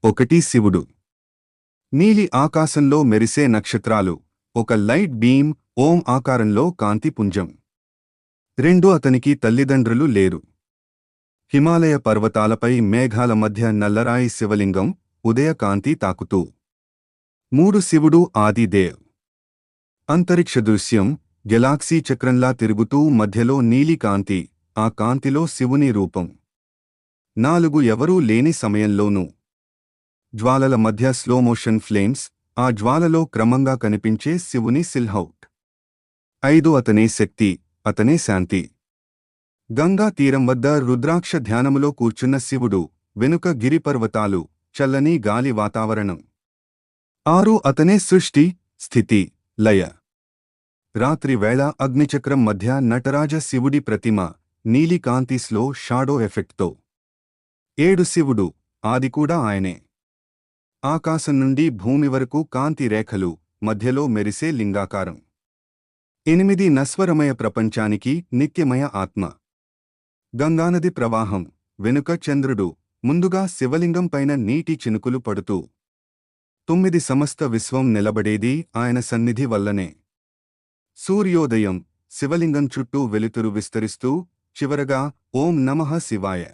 ఒకటి శివుడు. నీలి ఆకాశంలో మెరిసే నక్షత్రాలు, ఒక లైట్ బీమ్, ఓం ఆకారంలో కాంతి పుంజం. 2 అతనికి తల్లిదండ్రులు లేరు. హిమాలయ పర్వతాలపై మేఘాల మధ్య నల్లరాయి శివలింగం, ఉదయకాంతి తాకుతూ. 3 శివుడు ఆదిదేవ్. అంతరిక్ష దృశ్యం, గెలాక్సీ చక్రంలా తిరుగుతూ మధ్యలో నీలి కాంతి, ఆ కాంతిలో శివుని రూపం. 4 ఎవరూ లేని సమయంలోనూ. జ్వాలల మధ్య స్లోమోషన్ ఫ్లేమ్స్, ఆ జ్వాలలో క్రమంగా కనిపించే శివుని సిల్హౌట్. 5 అతనే శక్తి, అతనే శాంతి. గంగా తీరం వద్ద రుద్రాక్ష ధ్యానములో కూర్చున్న శివుడు, వెనుక గిరిపర్వతాలు, చల్లని గాలి వాతావరణం. 6 అతనే సృష్టి, స్థితి, లయ. రాత్రి వేళ అగ్నిచక్రం మధ్య నటరాజ శివుడి ప్రతిమ, నీలి కాంతి స్లో షాడో ఎఫెక్ట్తో. 7 శివుడు, ఆది కూడా ఆయనే. ఆకాశం నుండి భూమి వరకు కాంతి రేఖలు, మధ్యలో మెరిసే లింగాకారం. 8 నస్వరమయ ప్రపంచానికి నిత్యమయ ఆత్మ. గంగానది ప్రవాహం, వెనుక చంద్రుడు, ముందుగా శివలింగం పైన నీటి చినుకులు పడుతూ. 9 సమస్త విశ్వం నిలబడేది ఆయన సన్నిధి వల్లనే. సూర్యోదయం, శివలింగం చుట్టూ వెలుతురు విస్తరిస్తూ, చివరగా ఓం నమః శివాయ.